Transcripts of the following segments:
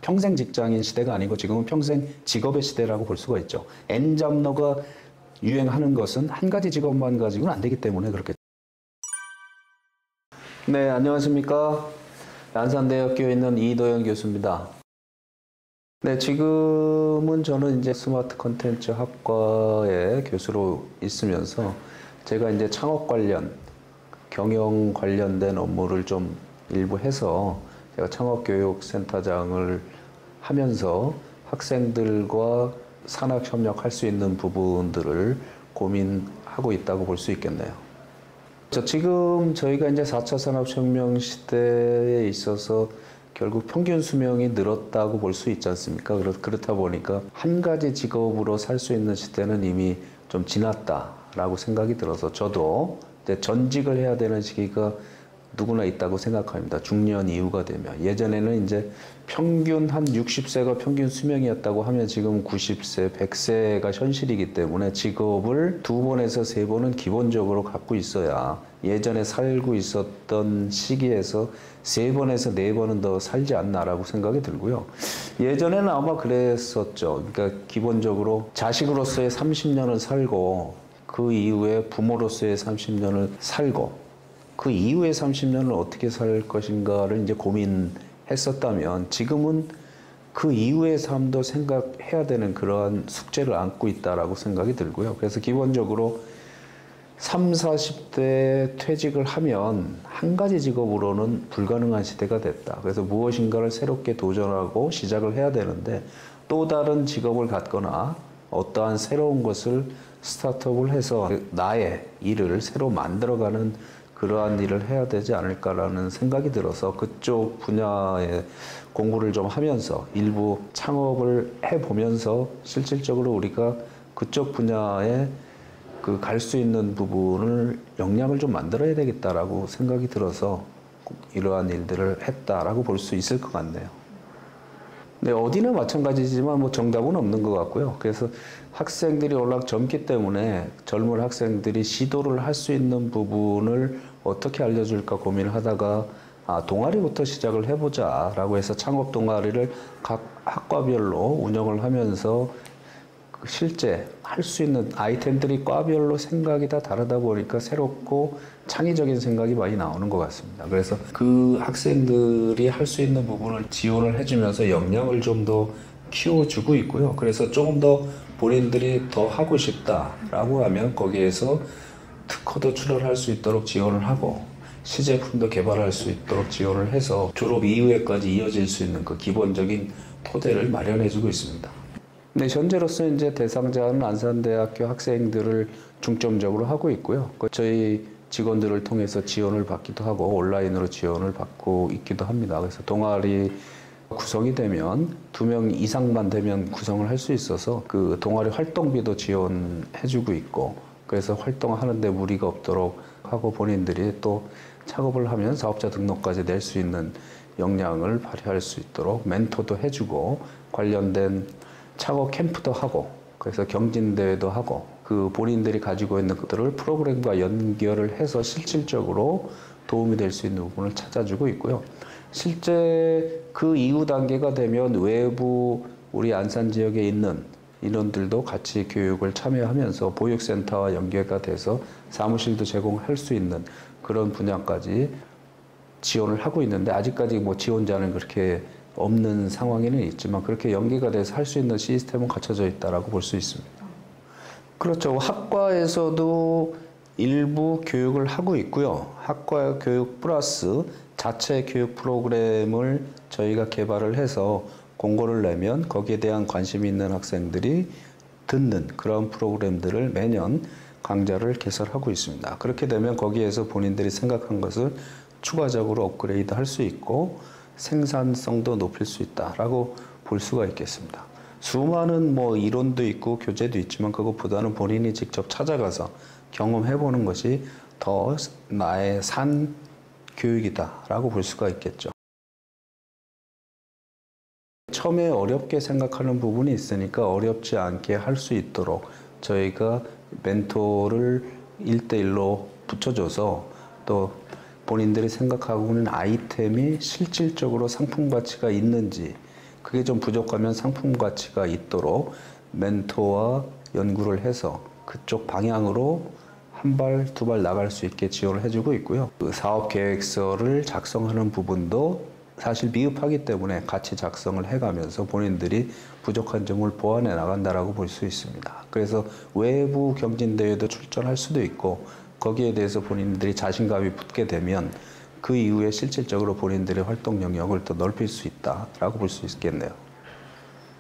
평생 직장인 시대가 아니고 지금은 평생 직업의 시대라고 볼 수가 있죠. N잡러가 유행하는 것은 한 가지 직업만 가지고는 안 되기 때문에 그렇겠죠. 네, 안녕하십니까. 안산대학교에 있는 이도영 교수입니다. 네, 지금은 저는 이제 스마트 콘텐츠 학과의 교수로 있으면서 제가 이제 창업 관련, 경영 관련된 업무를 좀 일부 해서 제가 창업교육센터장을 하면서 학생들과 산학협력할 수 있는 부분들을 고민하고 있다고 볼 수 있겠네요. 지금 저희가 이제 4차 산업혁명 시대에 있어서 결국 평균 수명이 늘었다고 볼 수 있지 않습니까? 그렇다 보니까 한 가지 직업으로 살 수 있는 시대는 이미 좀 지났다라고 생각이 들어서 저도 이제 전직을 해야 되는 시기가 누구나 있다고 생각합니다. 중년 이후가 되면. 예전에는 이제 평균 한 60세가 평균 수명이었다고 하면 지금 90세, 100세가 현실이기 때문에 직업을 2번에서 3번은 기본적으로 갖고 있어야 예전에 살고 있었던 시기에서 3번에서 4번은 더 살지 않나라고 생각이 들고요. 예전에는 아마 그랬었죠. 그러니까 기본적으로 자식으로서의 30년을 살고 그 이후에 부모로서의 30년을 살고 그 이후의 30년을 어떻게 살 것인가를 이제 고민했었다면 지금은 그 이후의 삶도 생각해야 되는 그러한 숙제를 안고 있다라고 생각이 들고요. 그래서 기본적으로 30, 40대 퇴직을 하면 한 가지 직업으로는 불가능한 시대가 됐다. 그래서 무엇인가를 새롭게 도전하고 시작을 해야 되는데 또 다른 직업을 갖거나 어떠한 새로운 것을 스타트업을 해서 나의 일을 새로 만들어가는 그러한 일을 해야 되지 않을까라는 생각이 들어서 그쪽 분야에 공부를 좀 하면서 일부 창업을 해보면서 실질적으로 우리가 그쪽 분야에 갈 수 있는 부분을 역량을 좀 만들어야 되겠다라고 생각이 들어서 이러한 일들을 했다라고 볼 수 있을 것 같네요. 네, 어디나 마찬가지지만 뭐 정답은 없는 것 같고요. 그래서 학생들이 워낙 젊기 때문에 젊은 학생들이 시도를 할 수 있는 부분을 어떻게 알려줄까 고민을 하다가 동아리부터 시작을 해보자 라고 해서 창업 동아리를 각 학과별로 운영을 하면서 실제 할 수 있는 아이템들이 과별로 생각이 다 다르다 보니까 새롭고 창의적인 생각이 많이 나오는 것 같습니다. 그래서 그 학생들이 할 수 있는 부분을 지원을 해주면서 역량을 좀 더 키워주고 있고요. 그래서 조금 더 본인들이 더 하고 싶다라고 하면 거기에서 특허도 출원할 수 있도록 지원을 하고 시제품도 개발할 수 있도록 지원을 해서 졸업 이후에까지 이어질 수 있는 그 기본적인 토대를 마련해주고 있습니다. 네, 현재로서 이제 대상자는 안산대학교 학생들을 중점적으로 하고 있고요. 저희 직원들을 통해서 지원을 받기도 하고 온라인으로 지원을 받고 있기도 합니다. 그래서 동아리 구성이 되면 2명 이상만 되면 구성을 할 수 있어서 그 동아리 활동비도 지원해주고 있고 그래서 활동하는데 무리가 없도록 하고 본인들이 또 작업을 하면 사업자 등록까지 낼 수 있는 역량을 발휘할 수 있도록 멘토도 해주고 관련된 창업 캠프도 하고 그래서 경진대회도 하고 그 본인들이 가지고 있는 것들을 프로그램과 연결을 해서 실질적으로 도움이 될 수 있는 부분을 찾아주고 있고요. 실제 그 이후 단계가 되면 외부 우리 안산 지역에 있는 인원들도 같이 교육을 참여하면서 보육센터와 연계가 돼서 사무실도 제공할 수 있는 그런 분야까지 지원을 하고 있는데 아직까지 뭐 지원자는 그렇게 없는 상황에는 있지만 그렇게 연계가 돼서 할 수 있는 시스템은 갖춰져 있다라고 볼 수 있습니다. 그렇죠. 학과에서도 일부 교육을 하고 있고요. 학과 교육 플러스 자체 교육 프로그램을 저희가 개발을 해서 공고를 내면 거기에 대한 관심이 있는 학생들이 듣는 그런 프로그램들을 매년 강좌를 개설하고 있습니다. 그렇게 되면 거기에서 본인들이 생각한 것을 추가적으로 업그레이드 할 수 있고 생산성도 높일 수 있다라고 볼 수가 있겠습니다. 수많은 뭐 이론도 있고 교재도 있지만 그것보다는 본인이 직접 찾아가서 경험해보는 것이 더 나의 산 교육이다라고 볼 수가 있겠죠. 처음에 어렵게 생각하는 부분이 있으니까 어렵지 않게 할 수 있도록 저희가 멘토를 1대1로 붙여줘서 또 본인들이 생각하고 있는 아이템이 실질적으로 상품 가치가 있는지 그게 좀 부족하면 상품 가치가 있도록 멘토와 연구를 해서 그쪽 방향으로 한 발, 두 발 나갈 수 있게 지원을 해주고 있고요. 그 사업 계획서를 작성하는 부분도 사실 미흡하기 때문에 같이 작성을 해가면서 본인들이 부족한 점을 보완해 나간다라고 볼 수 있습니다. 그래서 외부 경진대회도 출전할 수도 있고 거기에 대해서 본인들이 자신감이 붙게 되면 그 이후에 실질적으로 본인들의 활동 영역을 더 넓힐 수 있다라고 볼 수 있겠네요.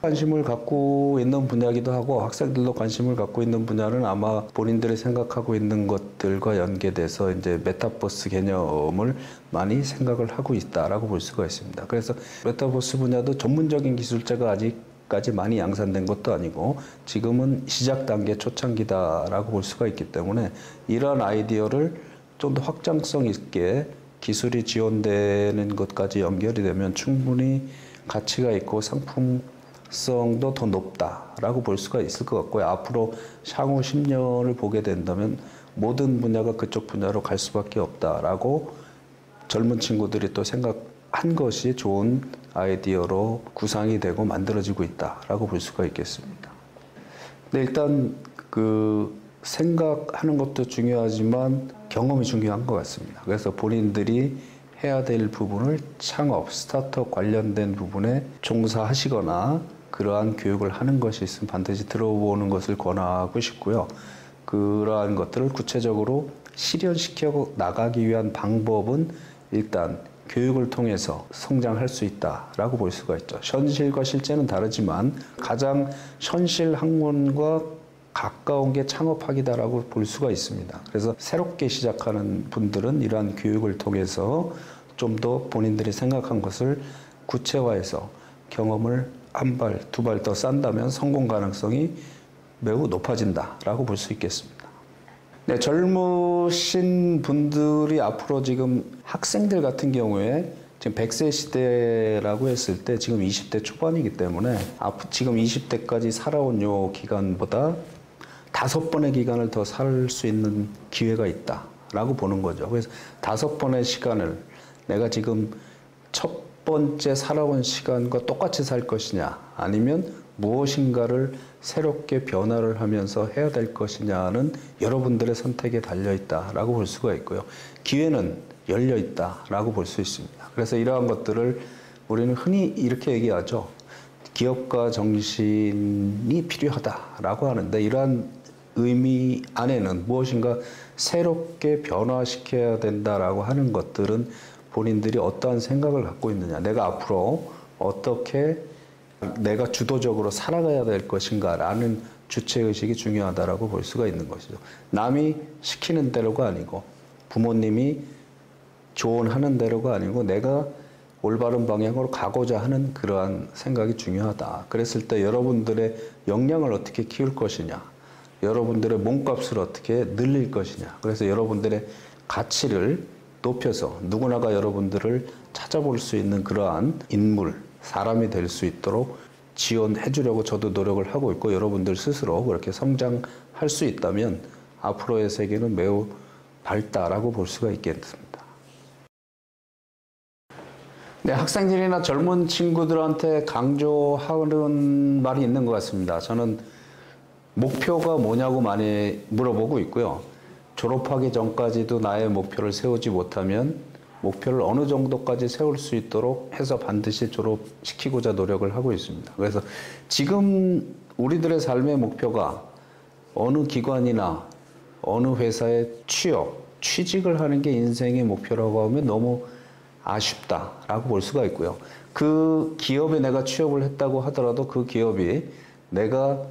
관심을 갖고 있는 분야이기도 하고 학생들도 관심을 갖고 있는 분야는 아마 본인들이 생각하고 있는 것들과 연계돼서 이제 메타버스 개념을 많이 생각을 하고 있다라고 볼 수가 있습니다. 그래서 메타버스 분야도 전문적인 기술자가 아직까지 많이 양산된 것도 아니고 지금은 시작 단계 초창기다라고 볼 수가 있기 때문에 이러한 아이디어를 좀 더 확장성 있게 기술이 지원되는 것까지 연결이 되면 충분히 가치가 있고 상품성도 더 높다라고 볼 수가 있을 것 같고요. 앞으로 향후 10년을 보게 된다면 모든 분야가 그쪽 분야로 갈 수밖에 없다라고 젊은 친구들이 또 생각한 것이 좋은 아이디어로 구상이 되고 만들어지고 있다라고 볼 수가 있겠습니다. 근데 일단 생각하는 것도 중요하지만 경험이 중요한 것 같습니다. 그래서 본인들이 해야 될 부분을 창업, 스타트업 관련된 부분에 종사하시거나 그러한 교육을 하는 것이 있으면 반드시 들어보는 것을 권하고 싶고요. 그러한 것들을 구체적으로 실현시켜 나가기 위한 방법은 일단 교육을 통해서 성장할 수 있다라고 볼 수가 있죠. 현실과 실제는 다르지만 가장 현실 학문과 가까운 게 창업학이다라고 볼 수가 있습니다. 그래서 새롭게 시작하는 분들은 이러한 교육을 통해서 좀 더 본인들이 생각한 것을 구체화해서 경험을 한 발, 두 발 더 쌓는다면 성공 가능성이 매우 높아진다라고 볼 수 있겠습니다. 네, 젊으신 분들이 앞으로 지금 학생들 같은 경우에 지금 100세 시대라고 했을 때 지금 20대 초반이기 때문에 지금 20대까지 살아온 요 기간보다 5번의 기간을 더 살 수 있는 기회가 있다라고 보는 거죠. 그래서 5번의 시간을 내가 지금 첫 번째 살아온 시간과 똑같이 살 것이냐 아니면 무엇인가를 새롭게 변화를 하면서 해야 될 것이냐는 여러분들의 선택에 달려있다라고 볼 수가 있고요. 기회는 열려있다라고 볼 수 있습니다. 그래서 이러한 것들을 우리는 흔히 이렇게 얘기하죠. 기업가 정신이 필요하다라고 하는데 이러한 의미 안에는 무엇인가 새롭게 변화시켜야 된다라고 하는 것들은 본인들이 어떠한 생각을 갖고 있느냐, 내가 앞으로 어떻게 내가 주도적으로 살아가야 될 것인가라는 주체의식이 중요하다라고 볼 수가 있는 것이죠. 남이 시키는 대로가 아니고 부모님이 조언하는 대로가 아니고 내가 올바른 방향으로 가고자 하는 그러한 생각이 중요하다. 그랬을 때 여러분들의 역량을 어떻게 키울 것이냐, 여러분들의 몸값을 어떻게 늘릴 것이냐, 그래서 여러분들의 가치를 높여서 누구나가 여러분들을 찾아볼 수 있는 그러한 인물, 사람이 될 수 있도록 지원해 주려고 저도 노력을 하고 있고 여러분들 스스로 그렇게 성장할 수 있다면 앞으로의 세계는 매우 밝다라고 볼 수가 있겠습니다. 네, 학생들이나 젊은 친구들한테 강조하는 말이 있는 것 같습니다. 저는 목표가 뭐냐고 많이 물어보고 있고요. 졸업하기 전까지도 나의 목표를 세우지 못하면 목표를 어느 정도까지 세울 수 있도록 해서 반드시 졸업시키고자 노력을 하고 있습니다. 그래서 지금 우리들의 삶의 목표가 어느 기관이나 어느 회사에 취직을 하는 게 인생의 목표라고 하면 너무 아쉽다라고 볼 수가 있고요. 그 기업에 내가 취업을 했다고 하더라도 그 기업이 내가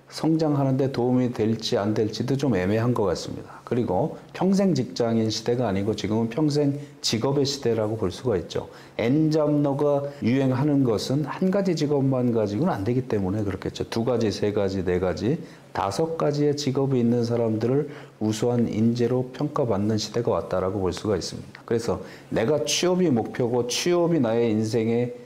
성장하는데 도움이 될지 안 될지도 좀 애매한 것 같습니다. 그리고 평생 직장인 시대가 아니고 지금은 평생 직업의 시대라고 볼 수가 있죠. N잡러가 유행하는 것은 한 가지 직업만 가지고는 안 되기 때문에 그렇겠죠. 2가지, 3가지, 4가지, 5가지의 직업이 있는 사람들을 우수한 인재로 평가받는 시대가 왔다라고 볼 수가 있습니다. 그래서 내가 취업이 목표고 취업이 나의 인생의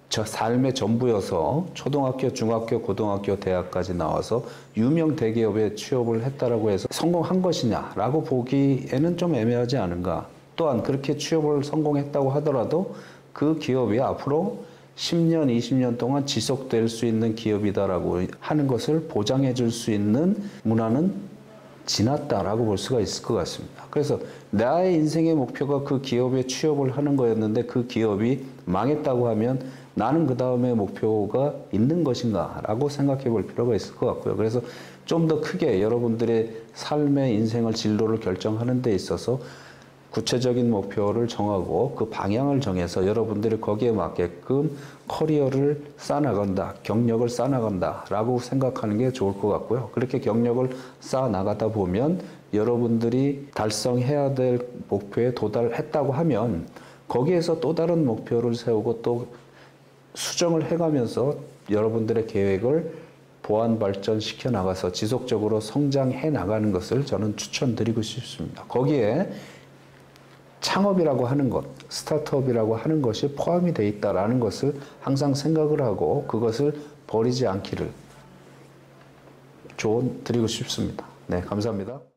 저 삶의 전부여서 초등학교, 중학교, 고등학교, 대학까지 나와서 유명 대기업에 취업을 했다라고 해서 성공한 것이냐라고 보기에는 좀 애매하지 않은가. 또한 그렇게 취업을 성공했다고 하더라도 그 기업이 앞으로 10년, 20년 동안 지속될 수 있는 기업이다라고 하는 것을 보장해 줄 수 있는 문화는 지났다라고 볼 수가 있을 것 같습니다. 그래서 나의 인생의 목표가 그 기업에 취업을 하는 거였는데 그 기업이 망했다고 하면 나는 그 다음에 목표가 있는 것인가 라고 생각해 볼 필요가 있을 것 같고요. 그래서 좀 더 크게 여러분들의 삶의 인생을 진로를 결정하는 데 있어서 구체적인 목표를 정하고 그 방향을 정해서 여러분들이 거기에 맞게끔 커리어를 쌓아나간다, 경력을 쌓아나간다 라고 생각하는 게 좋을 것 같고요. 그렇게 경력을 쌓아나가다 보면 여러분들이 달성해야 될 목표에 도달했다고 하면 거기에서 또 다른 목표를 세우고 또 수정을 해가면서 여러분들의 계획을 보완 발전시켜 나가서 지속적으로 성장해 나가는 것을 저는 추천드리고 싶습니다. 거기에 창업이라고 하는 것, 스타트업이라고 하는 것이 포함이 되어 있다는 것을 항상 생각을 하고 그것을 버리지 않기를 조언 드리고 싶습니다. 네, 감사합니다.